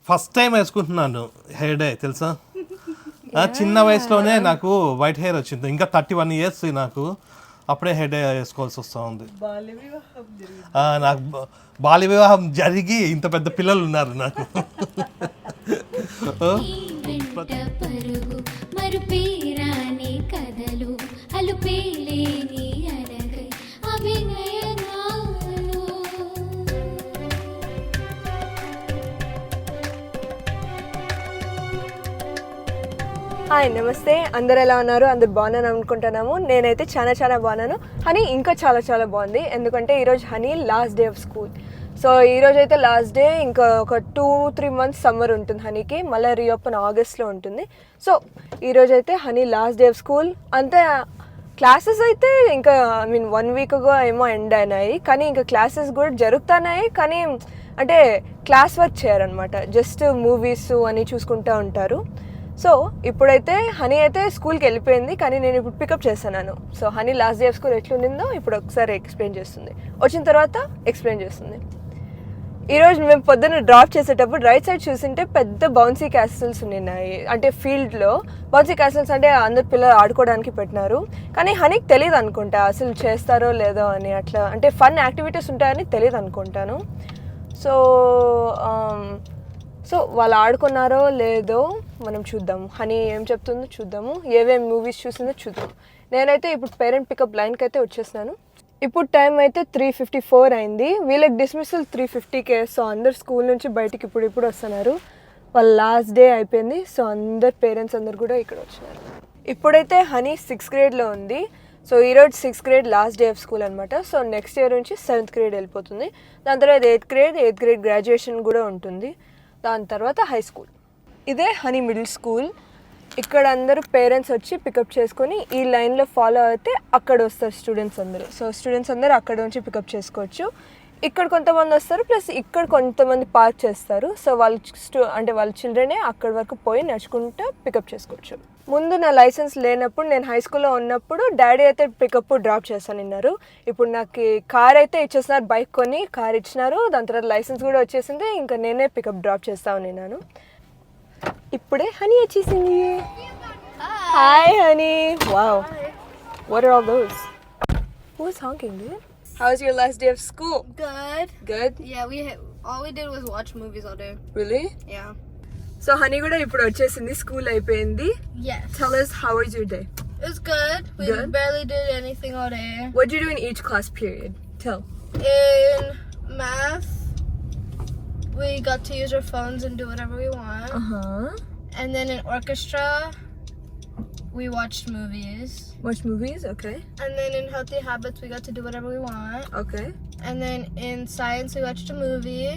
First time వేసుకుంటున్నాను hair dye తెలుసా. చిన్న వయసులోనే నాకు వైట్ హెయిర్ వచ్చింది. ఇంకా 31 years నాకు అప్పుడే హెయిర్ డై వేసుకోవాల్సి వస్తూ ఉంది. నాకు బాల్య వివాహం జరిగి ఇంత పెద్ద పిల్లలు ఉన్నారు నాకు. హాయ్ నమస్తే, అందరు ఎలా ఉన్నారు? అందరు బాగున్నాను అనుకుంటున్నాము. నేనైతే చాలా బాగున్నాను. హనీ ఇంకా చాలా బాగుంది, ఎందుకంటే ఈరోజు honey last day of school. So ఈరోజు అయితే లాస్ట్ డే. ఇంకా ఒక 2-3 months సమ్మర్ ఉంటుంది హనీకి, మళ్ళీ రీఓపెన్ ఆగస్ట్లో ఉంటుంది. సో ఈరోజు అయితే honey last day of school. అంతే, క్లాసెస్ అయితే ఇంకా 1 weekగా ఏమో ఎండ్ అయినాయి, కానీ ఇంకా క్లాసెస్ కూడా జరుగుతున్నాయి. కానీ అంటే క్లాస్ వర్క్ చేయరనమాట, జస్ట్ మూవీస్ అని చూసుకుంటూ ఉంటారు. సో ఇప్పుడైతే హనీ అయితే స్కూల్కి వెళ్ళిపోయింది, కానీ నేను ఇప్పుడు పికప్ చేస్తున్నాను. So honey last day of school ఎట్లుండిందో ఇప్పుడు ఒకసారి ఎక్స్ప్లెయిన్ చేస్తుంది, వచ్చిన తర్వాత ఎక్స్ప్లెయిన్ చేస్తుంది. ఈరోజు మేము పొద్దున్న డ్రాప్ చేసేటప్పుడు రైట్ సైడ్ చూసింటే పెద్ద బౌన్సీ క్యాసిల్స్ ఉన్నాయి. అంటే ఫీల్డ్లో బౌన్సీ క్యాసిల్స్ అంటే అందరు పిల్లలు ఆడుకోవడానికి పెట్టినారు, కానీ హనీకి తెలియదు అనుకుంటా అసలు చేస్తారో లేదో అని. అట్లా అంటే ఫన్ యాక్టివిటీస్ ఉంటాయని తెలియదు అనుకుంటాను. సో వాళ్ళు ఆడుకున్నారో లేదో మనం చూద్దాము. హనీ ఏం చెప్తుందో చూద్దాము, ఏమేమి మూవీస్ చూసిందో చూద్దాం. నేనైతే ఇప్పుడు పేరెంట్ పికప్ లైన్కి అయితే వచ్చేసినాను. ఇప్పుడు టైం అయితే 3:54 అయింది. వీళ్ళకి డిస్మిసల్ 3:50కే. సో అందరు స్కూల్ నుంచి బయటికి ఇప్పుడు వస్తున్నారు. వాళ్ళ లాస్ట్ డే అయిపోయింది. సో అందరు పేరెంట్స్ అందరు కూడా ఇక్కడ వచ్చినారు. ఇప్పుడైతే హనీ 6th grade ఉంది. సో ఈరోజు 6th grade last day of school అనమాట. సో నెక్స్ట్ ఇయర్ నుంచి 7th grade వెళ్ళిపోతుంది. దాని తర్వాత 8th grade గ్రాడ్యుయేషన్ కూడా ఉంటుంది. దాని తర్వాత హై స్కూల్. ఇదే హనీ మిడిల్ స్కూల్. ఇక్కడ అందరూ పేరెంట్స్ వచ్చి పికప్ చేసుకొని ఈ లైన్లో ఫాలో అయితే అక్కడ వస్తారు స్టూడెంట్స్ అందరూ. సో స్టూడెంట్స్ అందరూ అక్కడ నుంచి పికప్ చేసుకోవచ్చు. ఇక్కడ కొంతమంది వస్తారు, ప్లస్ ఇక్కడ కొంతమంది పార్క్ చేస్తారు. సో వాళ్ళ చిల్డ్రనే అక్కడి వరకు పోయి నడుచుకుంటూ పికప్ చేసుకోవచ్చు. ముందు నా లైసెన్స్ లేనప్పుడు, నేను హై స్కూల్లో ఉన్నప్పుడు డాడీ అయితే పికప్ డ్రాప్ చేస్తాను అన్నారు. ఇప్పుడు నాకు కార్ అయితే ఇచ్చేస్తున్నారు, బైక్ కొని కార్ ఇచ్చినారు. దాని తర్వాత లైసెన్స్ కూడా వచ్చేసింది. ఇంకా నేనే పికప్ డ్రాప్ చేస్తాను నేను. ఇప్పుడే హనీ వచ్చేసింది. Hi honey. Wow, what are all those? Who is honking? How was your last day of school? Good? Yeah, all we did was watch movies all day. Really? Yeah. So honey kuda ippudu vachesindi, school ayipindi. Yes. Tell us, how was your day? It was good. We barely did anything all day. What did you do in each class period? Tell. In math, we got to use our phones and do whatever we want. And then in orchestra, we watched movies. Watch movies? Okay. And then in healthy habits, we got to do whatever we want. Okay. And then in science, we watched a movie.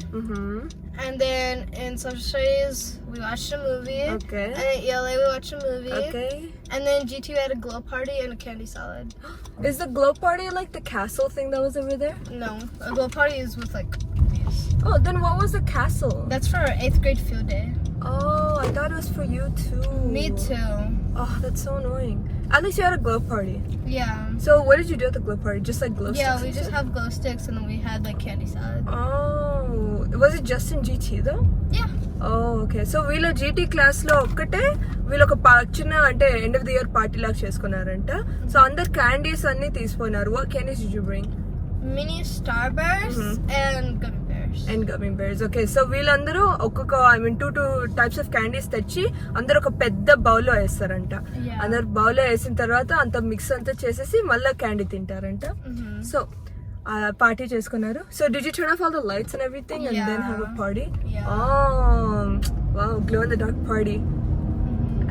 And then in social studies, we watched a movie. Okay. And in ELA, we watched a movie. Okay. And then GT, we had a glow party and a candy salad. Is the glow party like the castle thing that was over there? No, a glow party is with like these. Oh, then what was the castle? That's for our 8th grade field day. Oh, I thought it was for you too. Me too. Oh, that's so annoying. At least you had a glow party. Yeah. So what did you do at the glow party? Just like glow sticks? Yeah, we and just stuff? have glow sticks and then we had like candy salad. Oh, was it just in GT though? Yeah. Oh, okay. So వీళ్ళ GT class లో ఒక్కటే వీళ్ళు ఒక చిన్న అంటే end of the year party లాగా చేసుకున్నారంట. So అందరు candies అన్ని తీసుకున్నారు. What candies did you bring? Mini Starburst and gummy bears. And gummy bears. Okay. So వీళ్ళందరూ ఒక్కొక్క 2 types of candies తెచ్చి అందరూ ఒక పెద్ద బౌల్ లో వేస్తారంట. Yeah. అందరు బౌల్ లో వేసిన తర్వాత అంత మిక్స్ అంతా చేసేసి మళ్ళీ క్యాండీ తింటారంట. సో పార్టీ చేసుకున్నారు. So did you turn off all the lights and everything and then have a party? Yeah. Oh, wow, glow in the dark party.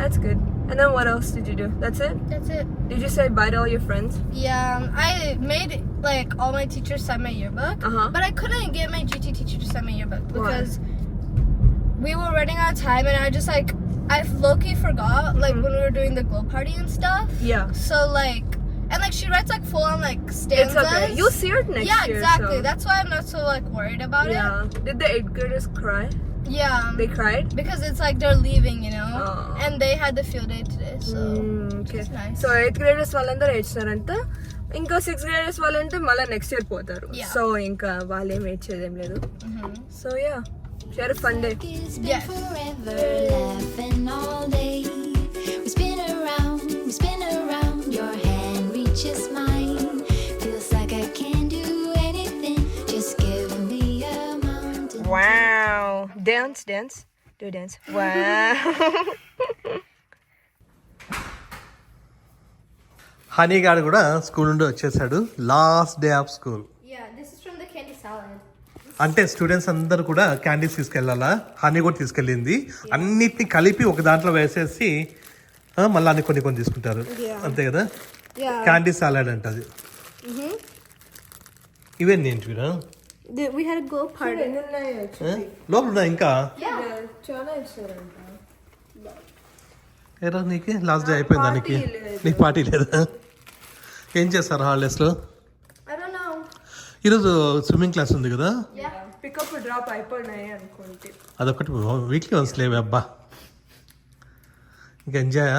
That's good. And then what else did you do? That's it? That's it. Did you say bye to all your friends? Yeah, I made like all my teachers sign my yearbook, but I couldn't get my GT teacher to sign my yearbook because we were running out of time, and I low-key forgot like when we were doing the glow party and stuff. Yeah. So and like she writes like full on like stanzas. It's okay. You'll see her next year. Yeah, exactly. So. That's why I'm not so like worried about it. Yeah. Did the 8th graders cry? Yeah. They cried? Because it's like they're leaving, you know. Oh. And they had the field day today, so okay. it's nice. So 8th graders వాళ్ళందరూ ఏడ్చినారంట. ఇంకా 6th graders వాళ్ళంటే మళ్ళీ next year పోతారు. So ఇంకా వాళ్ళేం ఏడ్చేదేం లేదు. So yeah, Share a fun day. Yes. Forever laughing all day. We spin around, your hand reaches mine. Feels like I can do anything. Just give me a mountain. Wow. Dance. Do dance. Wow. Honey గారు కూడా school నుండి వచ్చేసాడు. Last day of school. Yeah, this is from the candy salad. అంటే students అందరూ కూడా candies తీసుకెళ్ళాలా, honey కూడా తీసుకెళ్ళింది. అన్నిటిని కలిపి ఒక దాంట్లో వేసేసి మళ్ళీ అన్ని కొన్ని తీసుకుంటారు, అంతే కదా. క్యాండీ సాలడ్ అంట అది. ఇవన్నీ ఏంటివిరా? We had a go party. లోపల ఉన్నాయి ఇంకా. చాలా ఇస్తారంట. ఏరా నీకు లాస్ట్ డే అయిపోయిందా? నీకు పార్టీ లేదా? ఏం చేస్తారు హాలిడేస్లో? I don't know. ఈరోజు స్విమ్మింగ్ క్లాస్ ఉంది కదా. పికప్ డ్రాప్ అయిపోయినాయి అనుకుంటే. అదొకటి వీక్లీ వన్స్ లేవే అబ్బా. ఇంకా ఎంజాయ్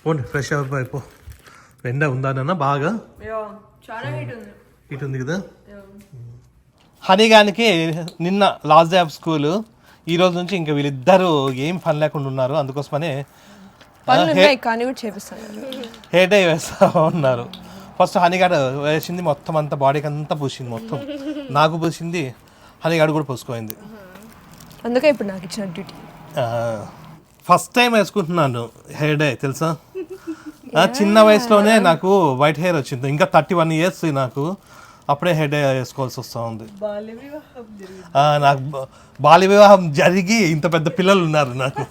పోండి, ఫ్రెష్ అయిపో. ఎండ ఉందా నాన్న బాగా? చాలా హీట్ ఉంది. హీట్ ఉంది కదా. హనీ గానికి నిన్న లాస్ట్ డే ఆఫ్ స్కూల్. ఈ రోజు నుంచి ఇంకా వీళ్ళిద్దరూ ఏం పని లేకుండా ఉన్నారు. అందుకోసమనే పనులు ఉన్నాయి కానీ కూడా చేపిస్తాను. హెయిర్ డై వేస్తూ ఉన్నారు. ఫస్ట్ హనీగాడు వేసింది మొత్తం అంతా, బాడీకి అంతా పూసింది మొత్తం. నాకు పూసింది, హనీగాడు కూడా పూసుకోయింది. అందుకే ఇప్పుడు నాకు ఇచ్చిన డ్యూటీ. ఫస్ట్ టైం వేసుకుంటున్నాను హెయిర్ డై, తెలుసా. చిన్న వయసులోనే నాకు వైట్ హెయిర్ వచ్చింది. ఇంకా 31 years నాకు అప్పుడే హెయిర్ డై వేసుకోవాల్సి వస్తూ ఉంది. నాకు బాల్య వివాహం జరిగి ఇంత పెద్ద పిల్లలు ఉన్నారు నాకు.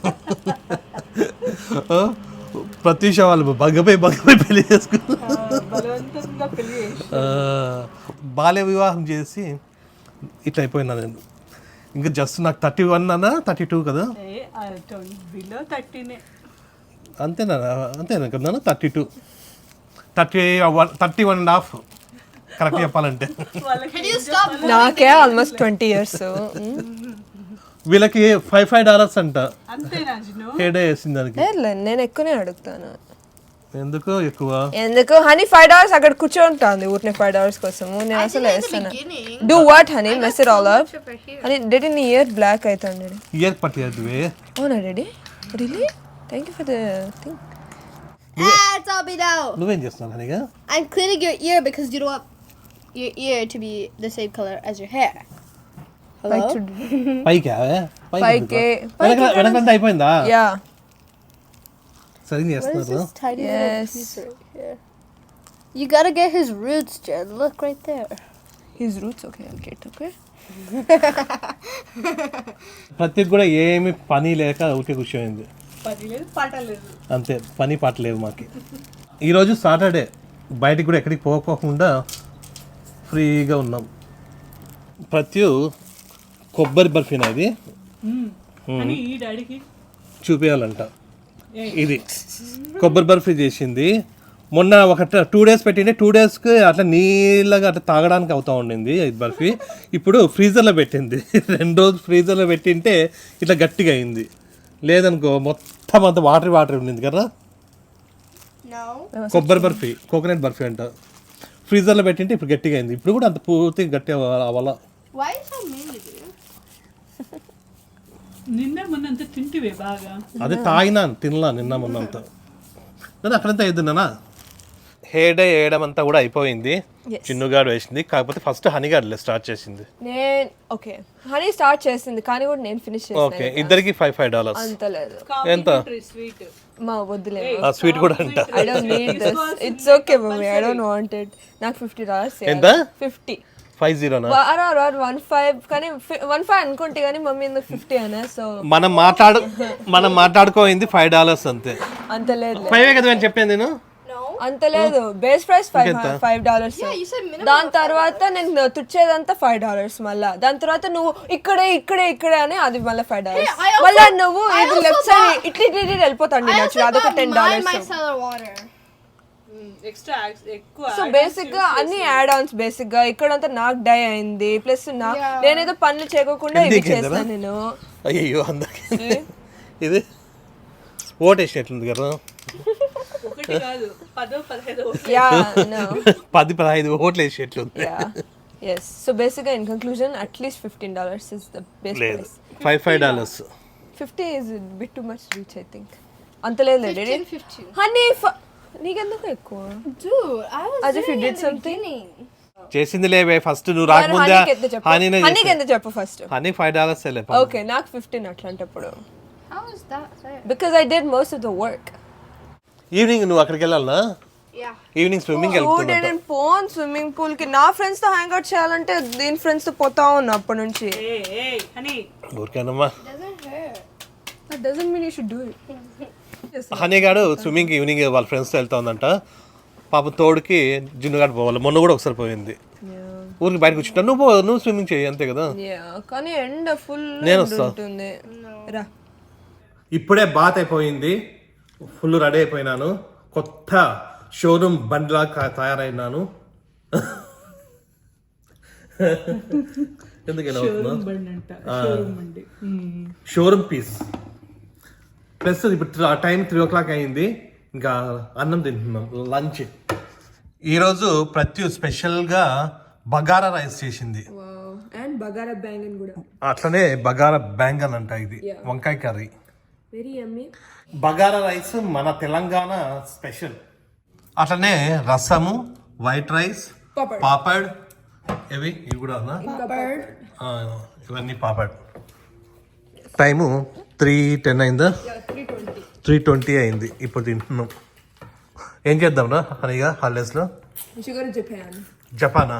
ప్రత్యూష వాళ్ళు బగ్గపోయి పెళ్లి చేసుకున్నారు. బాల్య వివాహం చేసి ఇట్లా అయిపోయినా నేను. ఇంకా జస్ట్ నాకు 31 అన్నా 32 కదా. అంతేనా కదా, 32 31.5 కరెక్ట్ చెప్పాలంటే. Can you stop? నాకే ఆల్మోస్ట్ 20 years. వీళ్ళకి $5 అంట హెయిర్ డే వేసిన దానికి. నేను ఎక్కువనే అడుగుతాను. ఎందుకు ఎక్కువ? ఎందుకు హనీ $5 అక్కడ కూర్చోంటుంది ఊరినే $5 కోసం. నేను అసలు వేస్తాను. Do what honey, mess it all up. Honey dead in ear block అవుతుంది. ఇయర్ పట్టేది. అవునా daddy? Really? Thank you for the thing. It's all beat out. నువ్వేం చేస్తున్నావు హనీగా? I'm cleaning your ear because you don't want your ear to be the same color as your hair. Hello? పైకి వెనకంతా అయిపోయిందా? Yeah. సరిగ్గా What is చేస్తున్నారు. this tiny Yes. little piece right here? You gotta get his roots, Jen. Look right there. His roots, okay, I'll get, okay. ప్రత్యేక కూడా ఏమి పని లేక ఊరికే కూర్చోయింది. అంతే, పని పాట లేవు మాకి. ఈరోజు సాటర్డే, బయటికి కూడా ఎక్కడికి పోకోకుండా ఫ్రీగా ఉన్నాం. ప్రత్యు కొబ్బరి బర్ఫీనా ఇది చూపించాలంట. ఇది కొబ్బరి బర్ఫీ చేసింది మొన్న. ఒక 2 days పెట్టిండే, 2 daysకి అట్లా నీళ్ళగా అట్లా తాగడానికి అవుతా ఉండింది ఇది బర్ఫీ. ఇప్పుడు ఫ్రీజర్లో పెట్టింది. 2 రోజులు ఫ్రీజర్లో పెట్టింటే ఇట్లా గట్టిగా అయింది. లేదనుకో మొత్తం అంత వాటర్ ఉండింది కదా. No. కొబ్బరి బర్ఫీ, కోకోనట్ బర్ఫీ అంట. ఫ్రీజర్లో పెట్టింటే ఇప్పుడు గట్టిగా అయింది. ఇప్పుడు కూడా అంత పూర్తిగా గట్టి అవ్వాల. Why are you so mean to me? నిన్న మొన్నంత తింటివే బాగా. అదే తాగినాను, తినలా నిన్న మొన్నంతా. నేను అక్కడంతా వేద్దున్నానా. హెయిర్ డై వేయడం అంతా కూడా అయిపోయింది. చిన్నుగాడు వేసింది, కాకపోతే ఫస్ట్ హనీగాడులే స్టార్ట్ చేసింది. నేను ఓకే హనీ స్టార్ట్ చేసింది కానీ కూడా నేను ఫినిష్ చేసాను. ఓకే, ఇద్దరికి $5 అంత లేదు. ఎంత? స్వీట్ మా వద్దులే. ఆ స్వీట్ కూడా అంట. I don't need this. It's okay mummy, I don't want it. నాకు $50 ఎంత? 50. 50 15 కానీ 15 అనుకుంటే కానీ మమ్మీ ఎందుకు 50 అనే. సో మనం మాట్లాడుకోయింది $5 అంతే. అంత లేదు. 5 కదా అని చెప్పాను నేను. అంత లేదు. Base price $5. Yeah, you said minimum. దాని తర్వాత నేను తుచ్చేదంతా $5 మళ్ళా. దాని తర్వాత నువ్వు ఇక్కడే అని అది మళ్ళీ $5. మళ్ళా నువ్వు ఇది లెఫ్ట్ సైడ్ ఇట్లా వెళ్ళిపోతాండి. అదొక $10. micellar water. ఎక్స్ట్రా ఎక్కువ. సో బేసిక్ గా అన్ని యాడ్ ఆన్స్. బేసిక్ గా ఇక్కడంతా నాకు డై అయింది. ప్లస్ నేనేదో పనులు చేయకుండా ఇది చేస్తాను నేను. అయ్యో అందరికి ఇది ఓటేసినట్లుంది కదా. ఒకటి కాదు 10-15 యా నో 10-15 ఓట్లు వేసేట్లుంది. Yes. So basically, in conclusion, at least $15 is the base లేదు price. $5 50 is a bit too much reach, I think. అంత లేదు 15. హనీ నీకెందుకు ఎక్కువ? Dude, I was As if you doing did it in the something. beginning. చేసింది లేవే first నువ్వు రాకముందే హనీనే హనీకి ఎంత చెప్పు ఫస్ట్. హనీ $5 లే ఓకే నాకు 15 అట్లాంటప్పుడు. How is that fair? Because I did most of the work. Evening నువ్వు అక్కడికి వెళ్ళాలనా? Yeah. ఈవినింగ్ స్విమ్మింగ్ Who వెళ్తున్నా didn't పోన్ స్విమ్మింగ్ పూల్ కి? నా ఫ్రెండ్స్ తో హ్యాంగ్ అవుట్ చేయాలంటే దీని ఫ్రెండ్స్ తో పోతా ఉన్నా అప్పటి నుంచి. హనీ ఊరికేనమ్మా. Doesn't hurt. That doesn't mean you should do it. Honey గాడు స్విమ్మింగ్ ఈవినింగ్ వాళ్ళ ఫ్రెండ్స్తో వెళ్తా ఉందంట. పాపం తోడుకి జున్నుగాడు పోవాలి. మొన్న కూడా ఒకసారి పోయింది. ఊరికి బయట కూర్చుంటా. నువ్వు స్విమ్మింగ్ చేయి అంతే కదా. కానీ ఎండ ఫుల్ నేను వస్తా. ఉంటుంది. రా. ఇప్పుడే బాత్ అయిపోయింది. ఫుల్ రెడీ అయిపోయినాను. కొత్త షోరూమ్ బండిలా తయారైనాను. ఎందుకు బండి అంట షోరూమ్ బండి. షోరూమ్ పీస్ ప్లస్ ఇప్పుడు టైం 3 o'clock అయింది. ఇంకా అన్నం తింటున్నాం లంచ్. ఈరోజు ప్రతి స్పెషల్గా బగారా రైస్ చేసింది. అండ్ బగారా బ్యాంగన్ కూడా. అట్లనే బగారా బ్యాంగన్ అంట. ఇది వంకాయ కర్రీ. వెరీ యమ్మీ. బగారా రైస్ మన తెలంగాణ స్పెషల్. అట్లనే రసము, వైట్ రైస్, పాపడ్. ఇవి కూడా ఇవన్నీ పాపడ్. టైము 3:10 అయిందా? 3:20 అయింది. ఇప్పుడు తింటున్నాం. ఏం చేద్దాం రా హనీగా హాలిడేస్లో? జపానా?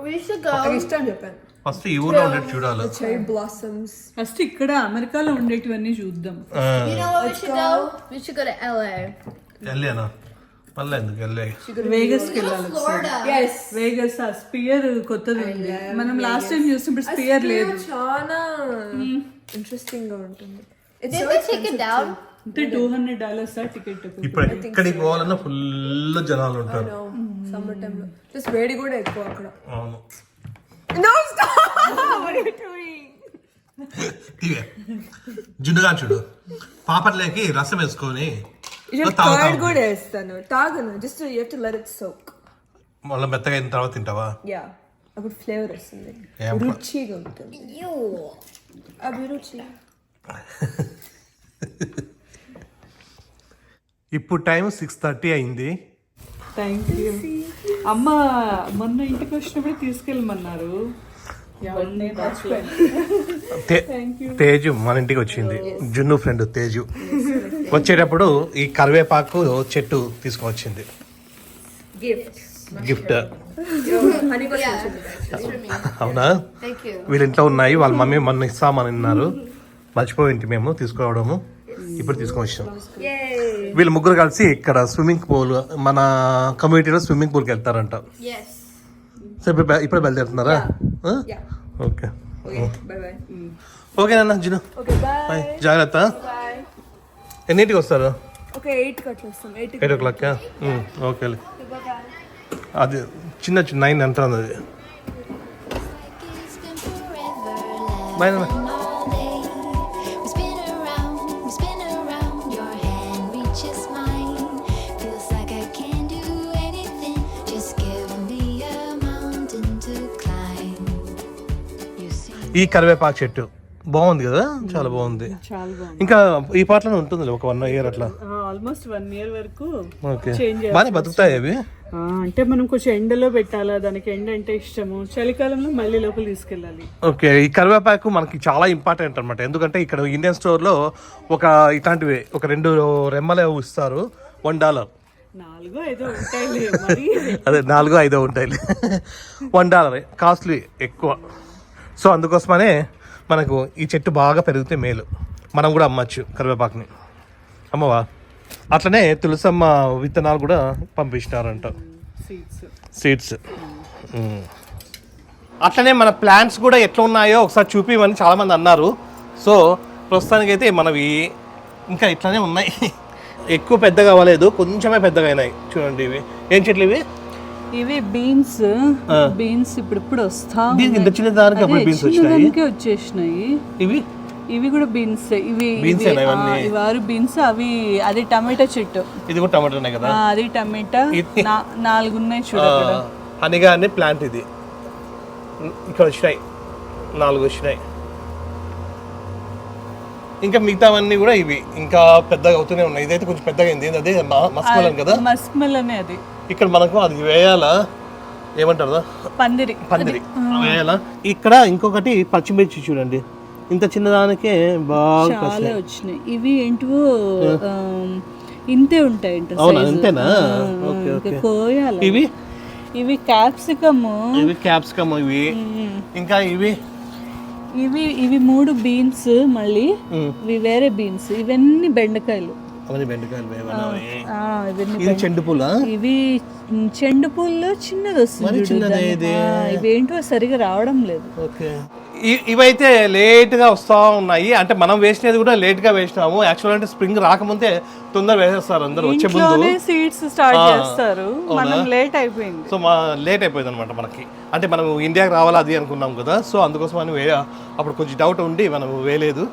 We should go. ఇష్టం చెప్పాను. ఫస్ట్ ఈ ఊర్లో ఉండేది చూడాలి. Cherry blossoms. ఫస్ట్ ఇక్కడ అమెరికాలో ఉండేటివన్నీ చూద్దాం. You know what we should go? We should go to LA. వెళ్ళానా? మళ్ళీ ఎందుకు వెళ్ళే? వేగస్ కి వెళ్ళాలి. వేగస్ ఆ స్పియర్ కొత్తది ఉంది. మనం లాస్ట్ టైం చూసినప్పుడు స్పియర్ లేదు. చాలా ఇంట్రెస్టింగ్ గా ఉంటుంది. Did they take it down? అంటే $200 టికెట్. ఇప్పుడు ఎక్కడికి పోవాలన్నా ఫుల్ జనాలు ఉంటారు. సమ్మర్ టైం లో ప్లస్ వేడి కూడా ఎక్కువ అక్కడ. అవును. No, stop! What are you doing? ఇవే జున్నుగా చూడు. పాపట్లేకి రసం వేసుకొని కర్డ్ కూడా వేస్తాను. తాగను. Just you have to let it soak. మళ్ళీ మెత్తగా అయిన తర్వాత తింటావా? యా అప్పుడు ఫ్లేవర్ వస్తుంది. రుచిగా ఉంటుంది. అభిరుచి. ఇప్పుడు టైం 6:30 అయింది. Thank you. అమ్మ మొన్న ఇంటికి వచ్చినప్పుడు తీసుకెళ్ళమన్నారు. తేజు మన ఇంటికి వచ్చింది. జున్ను ఫ్రెండ్ తేజు వచ్చేటప్పుడు ఈ కరివేపాకు చెట్టు తీసుకొచ్చింది. గిఫ్ట్. అవునా? Thank you. వీళ్ళ ఇంట్లో ఉన్నాయి. వాళ్ళ మమ్మీ మొన్న ఇస్తామని అన్నారు. మర్చిపోయింటి మేము తీసుకోవడము. ఇప్పుడు తీసుకొని వచ్చాం. వీళ్ళు ముగ్గురు కలిసి ఇక్కడ స్విమ్మింగ్ పూల్, మన కమ్యూనిటీలో స్విమ్మింగ్ పూల్కి వెళ్తారంట. Yes. సో ఇప్పుడు బయలుదేరుతున్నారా? ఓకే ఓకే నాన్న జిను. బాయ్. జాగ్రత్త. ఎన్నింటికి వస్తారు? ఓకే 8 అట్లా వస్తాం. 8 o'clock. ఓకే. అది చిన్న 9 ఎంత ఉంది అది. బాయ్ నాన్న. all day. We spin around, your hand reaches mine. Feels like I can do anything. Just give me a mountain to climb. You see. ఈ కరివేపాకు చెట్టు బాగుంది కదా, చాలా బాగుంది. చాలా బాగుంది. ఇంకా ఈ పాటలోనే ఉంటుంది ఒక 1 year అట్లా. ఆల్మోస్ట్ 1 year వరకు ఓకే. చేంజ్. బాగానే బతుకుతాయి అవి. అంటే మనం కొంచెం ఎండలో పెట్టాలా, దానికి ఎండ అంటే ఇష్టము. చలికాలంలో మళ్ళీ లోపల తీసుకెళ్ళాలి. ఓకే. ఈ కరివేపాకు మనకి చాలా ఇంపార్టెంట్ అనమాట. ఎందుకంటే ఇక్కడ ఇండియన్ స్టోర్లో ఒక ఇట్లాంటివి ఒక 2 రెమ్మలే ఇస్తారు. $1. 4-5 ఉంటాయిలే మరి. అదే 4-5 ఉంటాయి. $1 కాస్ట్లీ ఎక్కువ. సో అందుకోసమనే మనకు ఈ చెట్టు బాగా పెరిగితే మేలు. మనం కూడా అమ్మచ్చు కరివేపాకుని. అమ్మవా? అట్లనే తులసమ్మ విత్తనాలు కూడా పంపిస్తున్నారంట. సీడ్స్. అట్లనే మన ప్లాంట్స్ కూడా ఎట్లా ఉన్నాయో ఒకసారి చూపిమని చాలామంది అన్నారు. సో ప్రస్తుతానికైతే మనవి ఇంకా ఇట్లానే ఉన్నాయి. ఎక్కువ పెద్దగా అవ్వలేదు, కొంచెమే పెద్దగా అయినాయి. చూడండి ఇవి ఏం చెట్లు ఇవి? ఇవి బీన్స్. బీన్స్ ఇప్పుడు వస్తా ఇంత చిన్న దానికి అప్పుడు బీన్స్ వచ్చినాయి. వచ్చేసినాయి. ఇవి కూడా బీన్స్. ఇవి వారు బీన్స్. అది టమాటా చెట్టు. ఇది కూడా టమాటోనే కదా? అది టమాటా. 4 ఉన్నాయి చూడ. హనీగా అనే ప్లాంట్ ఇది. ఇక్కడ వచ్చినాయి 4 వచ్చినాయి. ఇంకా మిగతావన్నీ కూడా ఇవి ఇంకా పెద్దగా అవుతూనే ఉన్నాయి. ఇదైతే కొంచెం పెద్దగా అయింది. అదే మస్క్ కదా, మస్క్ మెలన్ అది. ఇక్కడ మనకు అది వేయాలా, ఏమంటారు పందిరి వేయాలా. ఇక్కడ ఇంకొకటి పచ్చిమిర్చి చూడండి, ఇంత చిన్నదానికే బాగా చాలా వచ్చినాయి. ఇవి ఏంటివో ఇంతే ఉంటాయి. అవునా, అంతేనా? Okay okay. కోయాలి. ఇవి క్యాప్సికమ్, ఇవి ఇంకా ఇవి 3 బీన్స్, మళ్ళీ ఇవి వేరే బీన్స్. ఇవన్నీ బెండకాయలు. ఇది చెండు పూల. ఇవి చెండు పూలు చిన్నది వస్తుంది. ఇవేంటో సరిగా రావడం లేదు. ఓకే, ఇవైతే లేట్గా వస్తూ ఉన్నాయి. అంటే మనం వేసినది కూడా లేట్గా వేసినాము. యాక్చువల్ అంటే స్ప్రింగ్ రాకముందే తొందర వేసేస్తారు అందరూ వచ్చే ముందు. సీడ్స్ స్టార్ట్ చేస్తారు, మనం లేట్ అయిపోయింది. సో లేట్ అయిపోయింది అనమాట మనకి. అంటే మనం ఇండియాకి రావాలా అది అనుకున్నాం కదా, సో అందుకోసం అని అప్పుడు కొంచెం డౌట్ ఉండి మనం వేయలేదు.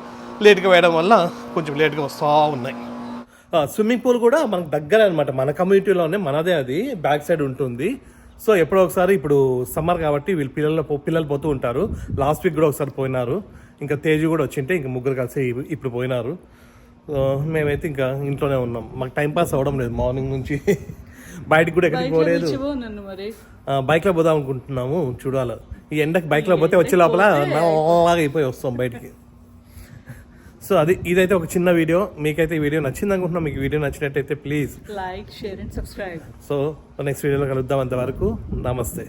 లేట్గా వేయడం వల్ల కొంచెం లేట్గా వస్తూ ఉన్నాయి. స్విమ్మింగ్ పూల్ కూడా మనకు దగ్గర అనమాట, మన కమ్యూనిటీలోనే, మనదే. అది బ్యాక్ సైడ్ ఉంటుంది. సో ఎప్పుడో ఒకసారి, ఇప్పుడు సమ్మర్ కాబట్టి వీళ్ళు పిల్లలు పోతూ ఉంటారు. లాస్ట్ వీక్ కూడా ఒకసారి పోయినారు. ఇంకా తేజు కూడా వచ్చింటే ఇంక ముగ్గురు కలిసి ఇప్పుడు పోయినారు. మేమైతే ఇంకా ఇంట్లోనే ఉన్నాం. మాకు టైం పాస్ అవ్వడం లేదు మార్నింగ్ నుంచి. బయటకు కూడా ఎక్కడికి పోలేదు. బైక్లో పోదాం అనుకుంటున్నాము, చూడాలి. ఈ ఎండకి బైక్లో పోతే వచ్చే లోపల నల్లగా అయిపోయి వస్తాం బయటికి. సో ఇదైతే ఒక చిన్న వీడియో. మీకైతే ఈ వీడియో నచ్చింది అనుకుంటున్నాం. మీకు వీడియో నచ్చినట్టయితే please like, share and subscribe. So next వీడియోలో కలుద్దాం. అంతవరకు నమస్తే.